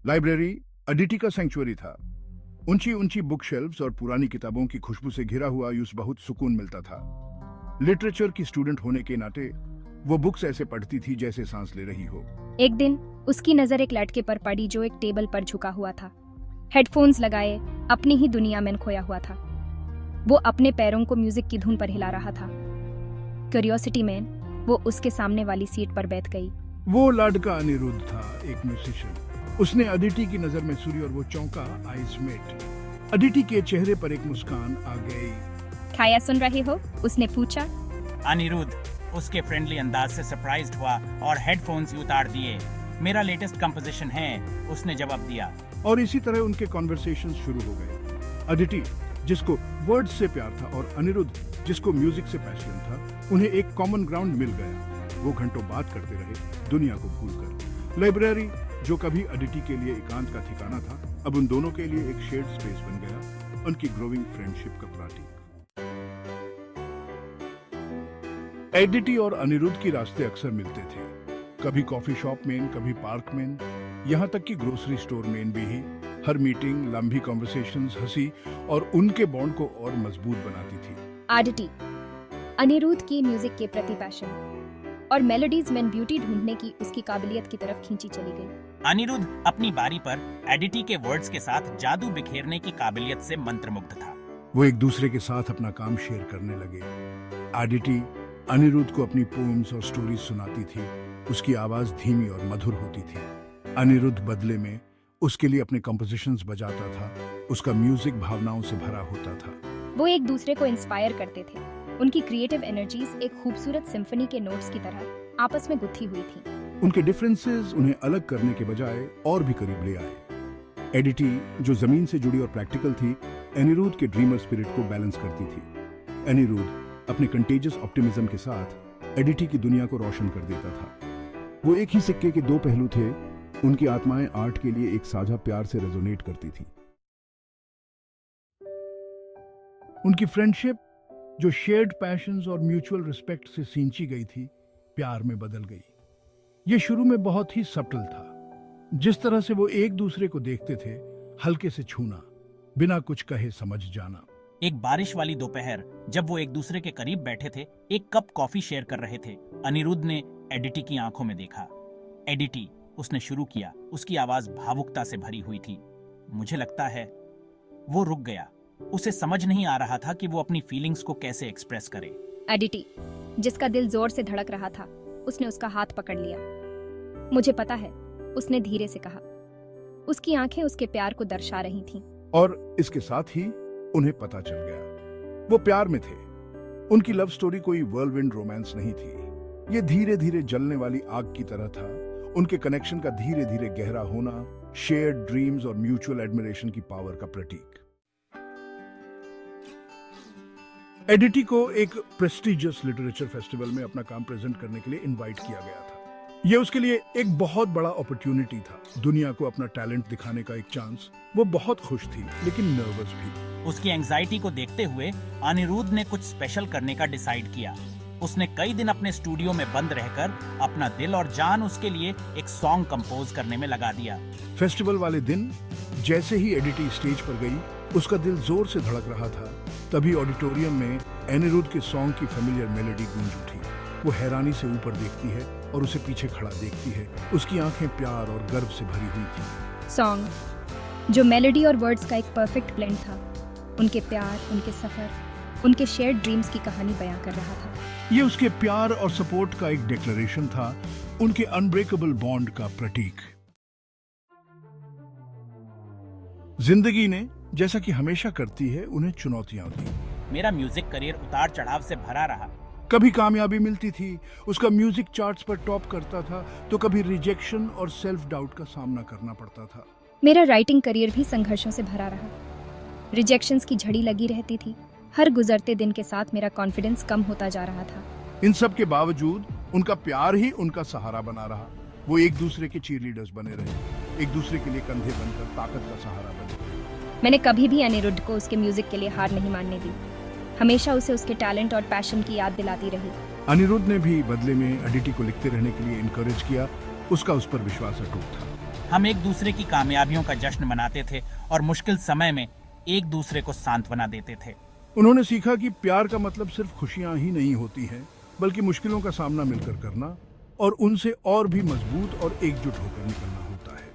Library Aditi का century था। ऊंची ऊंची बुक शेल्व्स और पुरानी किताबों की खुशबू से घिरा हुआ यूं बहुत सुकून मिलता था। लिटरेचर की स्टूडेंट होने के नाते वो बुक्स ऐसे पढ़ती थी जैसे सांस ले रही हो। एक दिन उसकी नजर एक लड़के पर पड़ी जो एक टेबल पर झुका हुआ था, हेडफोन्स लगाए अपनी ही दुनिया में खोया हुआ था। वो अपने पैरों को म्यूजिक की धुन पर हिला रहा था। क्यूरियोसिटी में वो उसके सामने वाली सीट पर बैठ गई। वो लड़का अनिरुद्ध था, एक म्यूजिशियन। उसने अदिति की नजर में सुनी और वो चौंका। Eyes met. अदिति के चेहरे पर एक मुस्कान आ गई। क्या सुन रहे हो? उसने पूछा। अनिरुद्ध उसके फ्रेंडली अंदाज से सरप्राइज्ड हुआ और हेडफोन्स उतार दिए। मेरा लेटेस्ट कंपोजिशन है, उसने जवाब दिया। और इसी तरह उनके कॉन्वर्सेशन शुरू हो गए। अदिति जिसको वर्ड्स से प्यार था और अनिरुद्ध जिसको म्यूजिक से पैशन था, उन्हें एक कॉमन ग्राउंड मिल गया। वो घंटों बात करते रहे, दुनिया को भूलकर। लाइब्रेरी जो कभी अदिति के लिए एकांत का ठिकाना था, अब उन दोनों के लिए एक शेयर्ड स्पेस बन गया, उनकी ग्रोइंग फ्रेंडशिप का प्रतीक। अदिति और अनिरुद्ध की रास्ते अक्सर मिलते थे, कभी कॉफी शॉप में, कभी पार्क में, यहाँ तक कि ग्रोसरी स्टोर में भी ही। हर मीटिंग लंबी कॉन्वर्सेशंस, हंसी और उनके बॉन्ड को और मजबूत बनाती थी। अदिति अनिरुद्ध की म्यूजिक के प्रति पैशन और मेलोडीज में ब्यूटी ढूंढने की उसकी काबिलियत की तरफ खींची चली गई। अनिरुद्ध अपनी बारी पर अदिति के वर्ड्स के साथ जादू बिखेरने की काबिलियत से मंत्रमुग्ध था। वो एक दूसरे के साथ अपना काम शेयर करने लगे। अदिति अनिरुद्ध को अपनी पोएम्स और स्टोरीज सुनाती थी। उसकी आवाज धीमी और मधुर होती थी। अनिरुद्ध बदले में उसके लिए अपने कंपोजिशंस बजाता था। उसका म्यूजिक भावनाओं से भरा होता था। वो एक दूसरे को इंस्पायर करते थे। उनकी क्रिएटिव एनर्जीज एक खूबसूरत सिम्फनी के नोट्स की तरह आपस में गुत्थी हुई थी। उनके डिफरेंसेस उन्हें अलग करने के बजाय और भी करीब ले आए। अदिति जो जमीन से जुड़ी और प्रैक्टिकल थी, अनिरुद्ध के ड्रीमर स्पिरिट को बैलेंस करती थी। अनिरुद्ध अपने कंटेजियस ऑप्टिमिज्म के साथ अदिति की दुनिया को रोशन कर देता था। वो एक ही सिक्के के दो पहलू थे। उनकी आत्माएं आर्ट के लिए एक साझा प्यार से रेजोनेट करती थी। उनकी फ्रेंडशिप जो शेयर्ड पैशंस और म्यूचुअल रिस्पेक्ट से सींची गई थी, प्यार में बदल गई। ये शुरू में बहुत ही सटल था। जिस तरह से वो एक दूसरे को देखते थे, हल्के से छूना, बिना कुछ कहे समझ जाना। एक बारिश वाली दोपहर जब वो एक दूसरे के करीब बैठे थे, एक कप कॉफी शेयर कर रहे थे, अनिरुद्ध ने अदिति की आंखों में देखा। अदिति, उसने शुरू किया। उसकी आवाज भावुकता से भरी हुई थी। मुझे लगता है। वो रुक गया। उसे समझ नहीं आ रहा था कि वो अपनी फीलिंग्स को कैसे एक्सप्रेस करे। अदिति जिसका दिल जोर से धड़क रहा था, उसने उसका हाथ पकड़ लिया। मुझे पता है, उसने धीरे से कहा। उसकी आंखें उसके प्यार को दर्शा रही थीं। और इसके साथ ही उन्हें पता चल गया, वो प्यार में थे। उनकी लव स्टोरी कोई व्हर्लविंड रोमांस नहीं थी। ये धीरे धीरे जलने वाली आग की तरह था। उनके कनेक्शन का धीरे धीरे गहरा होना, शेयर्ड ड्रीम्स और म्यूचुअल एडमिरेशन की पावर का प्रतीक। अदिति को एक प्रेस्टिजियस लिटरेचर फेस्टिवल में अपना काम प्रेजेंट करने के लिए इनवाइट किया गया था। यह उसके लिए एक बहुत बड़ा अपॉर्चुनिटी था, दुनिया को अपना टैलेंट दिखाने का एक चांस। वो बहुत खुश थी लेकिन नर्वस भी। उसकी एंजाइटी को देखते हुए अनिरुद्ध ने कुछ स्पेशल करने का डिसाइड किया। उसने कई दिन अपने स्टूडियो में बंद रहकर अपना दिल और जान उसके लिए एक सॉन्ग कंपोज करने में लगा दिया। फेस्टिवल वाले दिन जैसे ही अदिति स्टेज पर गई, उसका दिल जोर से धड़क रहा था। तभी ऑडिटोरियम में अनिरुद्ध के सॉन्ग की फेमिलियर मेलोडी गूंज उठी। वो हैरानी से ऊपर देखती है और उसे पीछे खड़ा देखती है। उसकी आंखें प्यार और गर्व से भरी हुई थी। सॉन्ग जो मेलोडी और वर्ड्स का एक परफेक्ट ब्लेंड था, उनके प्यार, उनके सफर, उनके शेयर्ड ड्रीम्स की कहानी बयां कर रहा था। ये उसके प्यार और सपोर्ट का एक डिक्लेरेशन था, उनके अनब्रेकेबल बॉन्ड का प्रतीक। जिंदगी ने, जैसा कि हमेशा करती है, उन्हें चुनौतियां दी। मेरा म्यूजिक करियर उतार चढ़ाव से भरा रहा। कभी कामयाबी मिलती थी, उसका म्यूजिक चार्ट्स पर टॉप करता था, तो कभी रिजेक्शन और सेल्फ डाउट का सामना करना पड़ता था। मेरा राइटिंग करियर भी संघर्षों से भरा रहा। रिजेक्शंस की झड़ी लगी रहती थी। हर गुजरते दिन के साथ मेरा कॉन्फिडेंस कम होता जा रहा था। इन सब के बावजूद उनका प्यार ही उनका सहारा बना रहा। वो एक दूसरे के चीयरलीडर्स बने रहे, एक दूसरे के लिए कंधे बनकर ताकत का सहारा बने रहे। मैंने कभी भी अनिरुद्ध को उसके म्यूजिक के लिए हार नहीं मानने दी। हमेशा उसे उसके टैलेंट और पैशन की याद दिलाती रही। अनिरुद्ध ने भी बदले में अदिति को लिखते रहने के लिए इनकरेज किया। उसका उस पर विश्वास अटूट था। हम एक दूसरे की कामयाबियों का जश्न मनाते थे और मुश्किल समय में एक दूसरे को सांत्वना देते थे। उन्होंने सीखा कि प्यार का मतलब सिर्फ खुशियां ही नहीं होती हैं, बल्कि मुश्किलों का सामना मिलकर करना और उनसे और भी मजबूत और एकजुट होकर निकलना होता है।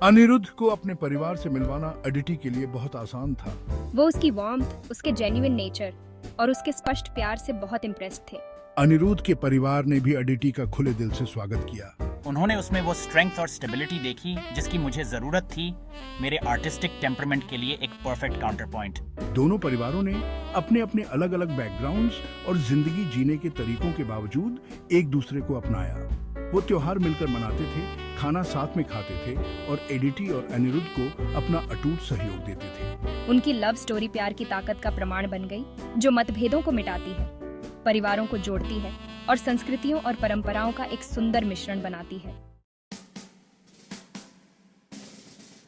अनिरुद्ध को अपने परिवार से मिलवाना एडिटी के लिए बहुत आसान था। वो उसकी वार्मथ, उसके जेन्युइन नेचर और उसके स्पष्ट प्यार से बहुत इम्प्रेस्ड थे। अनिरुद्ध के परिवार ने भी एडिटी का खुले दिल से स्वागत किया। उन्होंने उसमें वो स्ट्रेंथ और स्टेबिलिटी देखी जिसकी मुझे जरूरत थी, मेरे आर्टिस्टिक टेम्परमेंट के लिए एक परफेक्ट काउंटर पॉइंट। दोनों परिवारों ने अपने अपने अलग अलग बैकग्राउंड्स और जिंदगी जीने के तरीकों के बावजूद एक दूसरे को अपनाया। वो त्योहार मिलकर मनाते थे, खाना साथ में खाते थे और एडिटी और अनिरुद्ध को अपना अटूट सहयोग देते थे। उनकी लव स्टोरी प्यार की ताकत का प्रमाण बन गई, जो मतभेदों को मिटाती है, परिवारों को जोड़ती है और संस्कृतियों और परंपराओं का एक सुंदर मिश्रण बनाती है।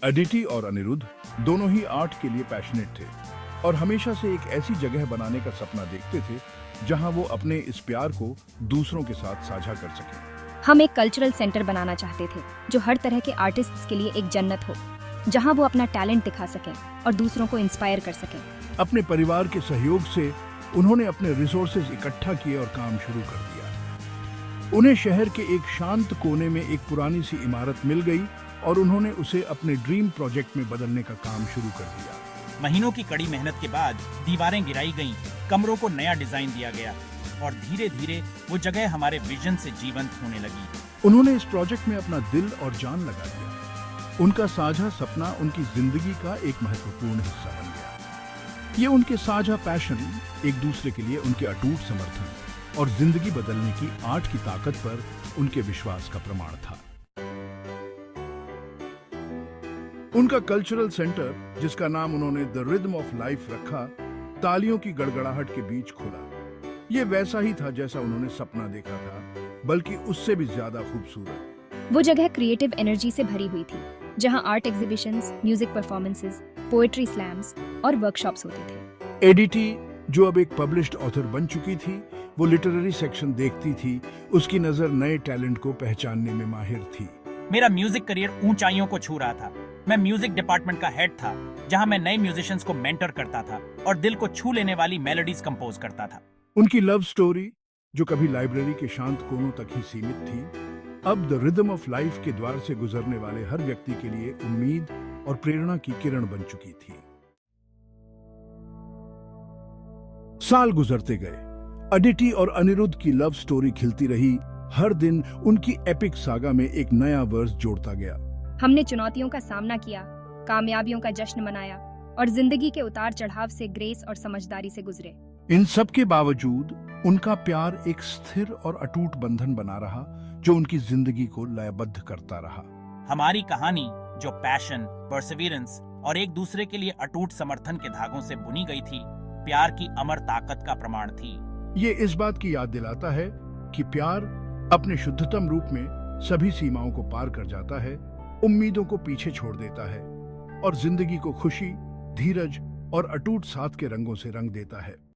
एडिटी और अनिरुद्ध दोनों ही आर्ट के लिए पैशनेट थे और हमेशा से एक ऐसी जगह बनाने का सपना देखते थे जहां वो अपने इस प्यार को दूसरों के साथ साझा कर सकें। हम एक कल्चरल सेंटर बनाना चाहते थे जो हर तरह के आर्टिस्ट्स के लिए एक जन्नत हो, जहां वो अपना टैलेंट दिखा सकें और दूसरों को इंस्पायर कर सकें। अपने परिवार के सहयोग से उन्होंने अपने रिसोर्सेज इकट्ठा किए और काम शुरू कर दिया। उन्हें शहर के एक शांत कोने में एक पुरानी सी इमारत मिल गई और उन्होंने उसे अपने ड्रीम प्रोजेक्ट में बदलने का काम शुरू कर दिया। महीनों की कड़ी मेहनत के बाद दीवारें गिराई गईं, कमरों को नया डिजाइन दिया गया और धीरे धीरे वो जगह हमारे विजन से जीवंत होने लगी। उन्होंने इस प्रोजेक्ट में अपना दिल और जान लगा दिया। उनका साझा सपना उनकी जिंदगी का एक महत्वपूर्ण हिस्सा बन गया। ये उनके साझा पैशन, एक दूसरे के लिए उनके अटूट समर्थन और जिंदगी बदलने की आर्ट की ताकत पर उनके विश्वास का प्रमाण था। उनका कल्चरल सेंटर, जिसका नाम उन्होंने द रिदम ऑफ लाइफ रखा, तालियों की गड़गड़ाहट के बीच खुला। ये वैसा ही था जैसा उन्होंने सपना देखा था, बल्कि उससे भी ज्यादा खूबसूरत। वो जगह क्रिएटिव एनर्जी से भरी हुई थी, जहां art exhibitions, music performances, poetry slams और वर्कशॉप्स होते थे। एडिटी, जो अब एक पब्लिश्ड ऑथर बन चुकी थी, वो लिटरेरी सेक्शन देखती थी। उसकी नजर नए टैलेंट को पहचानने में माहिर थी। मेरा म्यूजिक करियर ऊंचाइयों को छू रहा था। मैं म्यूजिक डिपार्टमेंट का हेड था, जहां मैं नए म्यूजिशियंस को मेंटर करता था और दिल को छू लेने वाली मेलोडीज कंपोज करता था। उनकी लव स्टोरी, जो कभी लाइब्रेरी के शांत कोनों तक ही सीमित थी, अब द रिदम ऑफ लाइफ के द्वार से गुजरने वाले हर व्यक्ति के लिए उम्मीद और प्रेरणा की किरण बन चुकी थी। साल गुजरते गए। एडिटी और अनिरुद्ध की लव स्टोरी खिलती रही। हर दिन उनकी एपिक सागा में एक नया वर्स जोड़ता गया। हमने चुनौतियों का सामना किया, कामयाबियों का जश्न मनाया और जिंदगी के उतार चढ़ाव से ग्रेस और समझदारी से गुजरे। इन सब के बावजूद उनका प्यार एक स्थिर और अटूट बंधन बना रहा, जो उनकी जिंदगी को लयबद्ध करता रहा। हमारी कहानी, जो पैशन, परसिवियरेंस और एक दूसरे के लिए अटूट समर्थन के धागों से बुनी गई थी, प्यार की अमर ताकत का प्रमाण थी। ये इस बात की याद दिलाता है कि प्यार अपने शुद्धतम रूप में सभी सीमाओं को पार कर जाता है, उम्मीदों को पीछे छोड़ देता है और जिंदगी को खुशी, धीरज और अटूट साथ के रंगों से रंग देता है।